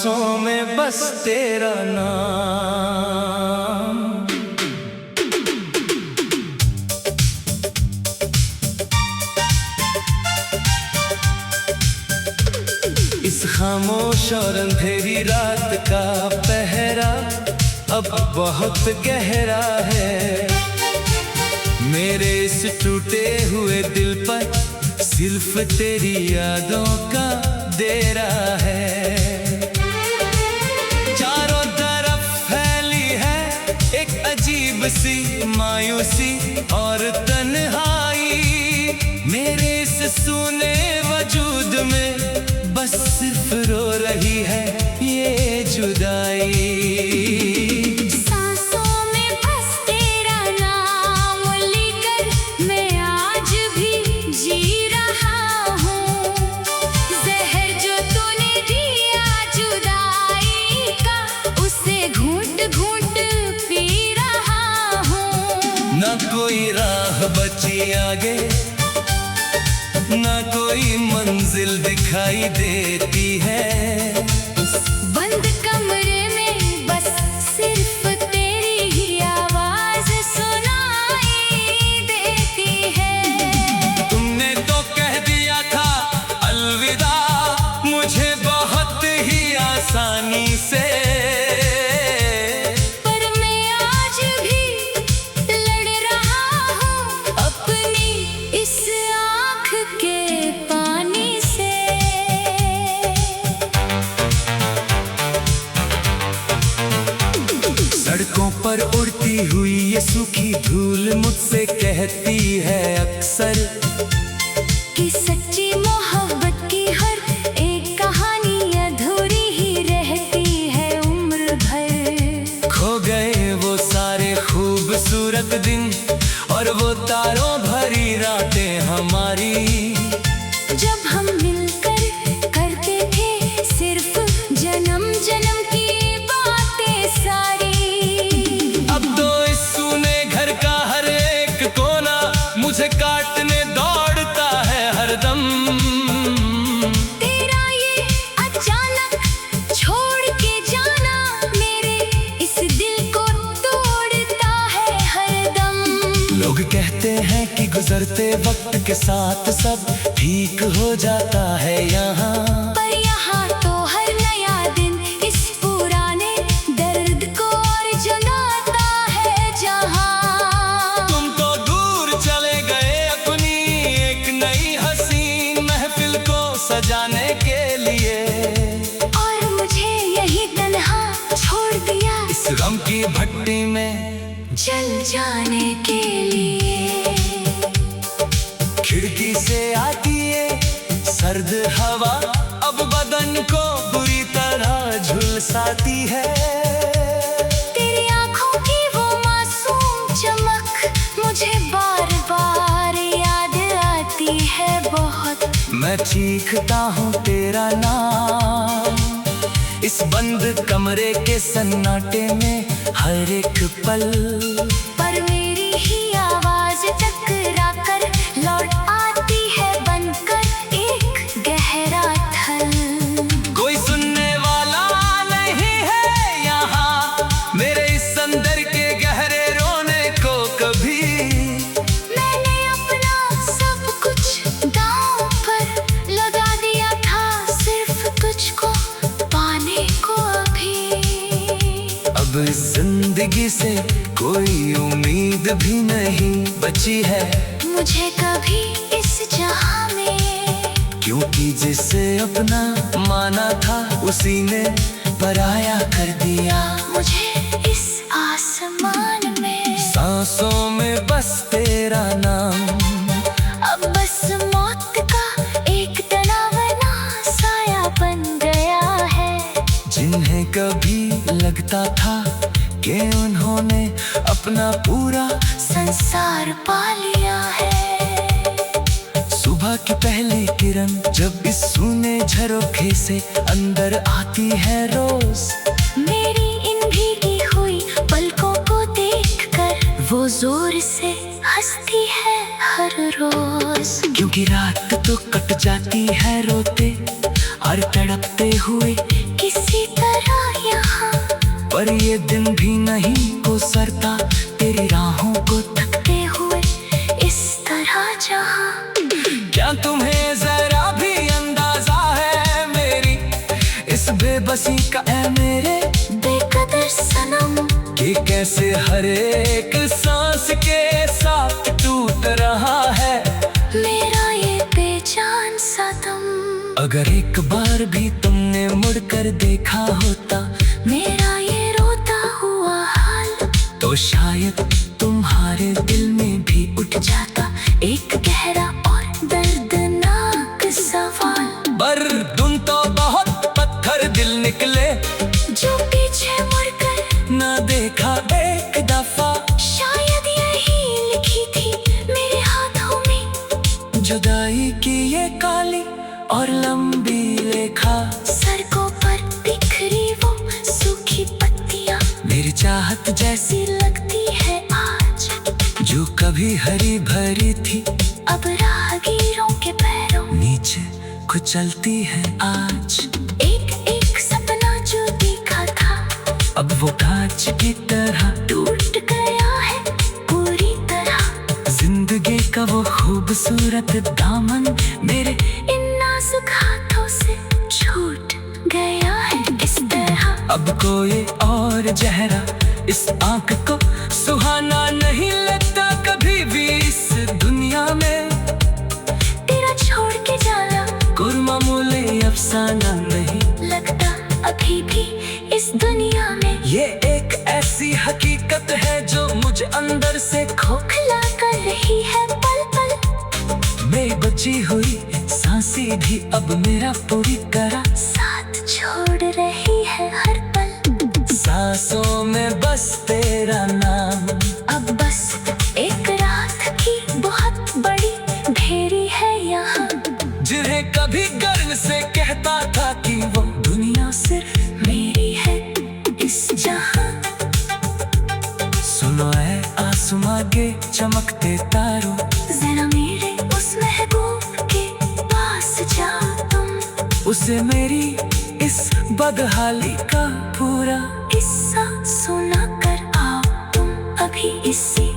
सांसों में बस तेरा नाम। इस खामोश और अंधेरी रात का पहरा अब बहुत गहरा है। मेरे इस टूटे हुए दिल पर सिर्फ तेरी यादों का डेरा है। चारों तरफ फैली है एक अजीब सी मायूसी और तन्हाई। मेरे इस सूने वजूद में बस सिर्फ रो रही है ये जुदाई। ना कोई राह बची आगे, ना कोई मंजिल दिखाई देती है। बंद कमरे में बस सिर्फ तेरी ही आवाज सुनाई देती है। तुमने तो कह दिया था अलविदा मुझे बहुत ही आसानी से, सड़कों पर उड़ती हुई ये सूखी धूल मुझसे कहती है अक्सर कि सच्ची मोहब्बत की हर एक कहानी अधूरी ही रहती है उम्र भर। खो गए वो सारे खूबसूरत दिन और वो तारों भरी रातें हमारी, जब हम मिलकर करते थे सिर्फ जन्म जन्म की बातें सारी। मुझे काटने दौड़ता है हरदम। तेरा ये अचानक छोड़ के जाना मेरे इस दिल को तोड़ता है हरदम। लोग कहते हैं कि गुजरते वक्त के साथ सब ठीक हो जाता है यहाँ, पर यहाँ तो हर नया दिन इस पुराने दर्द को और जगाता है जहाँ। सजाने के लिए और मुझे यही तन्हा छोड़ दिया इस गम की भट्टी में जल जाने के लिए। खिड़की से आती है सर्द हवा अब बदन को बुरी तरह झुलसाती है। तेरी आंखों की वो मासूम चमक मुझे बार बार याद आती है बहुत। मैं चीखता हूँ तेरा नाम इस बंद कमरे के सन्नाटे में हर एक पल, पर मेरी ही आवाज टकरा कर लौट आती है बनकर एक गहरा थल। कोई सुनने वाला नहीं है यहाँ मेरे इस अंदर के गहरे रोने को कभी। मैंने अपना सब कुछ दांव पर लगा दिया था सिर्फ तुझको पाने को अभी। अब इस जिंदगी से कोई उम्मीद भी नहीं बची है मुझे कभी इस जहां में, क्योंकि जिसे अपना माना था उसी ने पराया कर दिया मुझे इस आसमान में। सांसों में बस तेरा नाम, अब बस मौत का एक तनावना साया बन गया है। जिन्हें कभी लगता था कि उन्होंने अपना पूरा संसार पा लिया है। सुबह की पहली किरण जब इस सूने झरोखे से अंदर आती है रोज, मेरी इन भीगी हुई पलकों को देखकर वो जोर से हंसती है हर रोज। क्योंकि रात तो कट जाती है रोते और तड़पते हुए किसी पर ये दिन भी नहीं गुजरता तेरी राहों को तकते हुए इस तरह जहाँ। क्या तुम्हें जरा भी अंदाजा है मेरी इस बेबसी का ऐ मेरे बेकदर सनम, कि कैसे हर एक सांस के साथ टूट रहा है मेरा ये बेजान सा दम। अगर एक बार भी तुमने मुड़कर देखा होता मेरा ये रोता हुआ हाल, तो शायद तुम्हारे दिल में भी उठ जाता एक गहरा और दर्दनाक सवाल। पर तुम तो बहुत पत्थर दिल निकले जो पीछे मुड़कर ना देखा एक दफा, शायद यही लिखी थी मेरे हाथों में जुदाई की ये काली और लंबी रेखा। सड़कों पर बिखरी वो सूखी पत्तियां मेरी चाहत जैसी सी लगती है आज, जो कभी हरी भरी थी अब राहगीरों के पैरों नीचे कुचलती है आज। एक एक सपना जो देखा था अब वो कांच की तरह टूट गया है पूरी तरह। जिंदगी का वो खूबसूरत दामन मेरे इन नाजुक हाथों से छूट गया है इस तरह। अब कोई और चेहरा इस आंख को सुहाना नहीं लगता कभी भी इस दुनिया में। तेरा छोड़ के जाना कोई मामूली अफसाना नहीं लगता अभी भी इस दुनिया में। ये एक ऐसी हकीकत है जो मुझे अंदर से खोखला कर रही है पल पल। मेरी बची हुई सांसें भी अब मेरा पूरी तरह साथ छोड़ रही है हर पल। सांसों में बस तेरा नाम, अब बस एक रात की बहुत बड़ी ढेरी है यहाँ, जिन्हें कभी गर्व से कहता था कि वो दुनिया सिर्फ मेरी है इस जहां। सुनो ऐ आसमां के चमकते तारों, जरा मेरे उस महबूब के पास जाओ तुम, उसे मेरी इस बदहाली का पूरा किस्सा सुना कर आओ तुम अभी इसी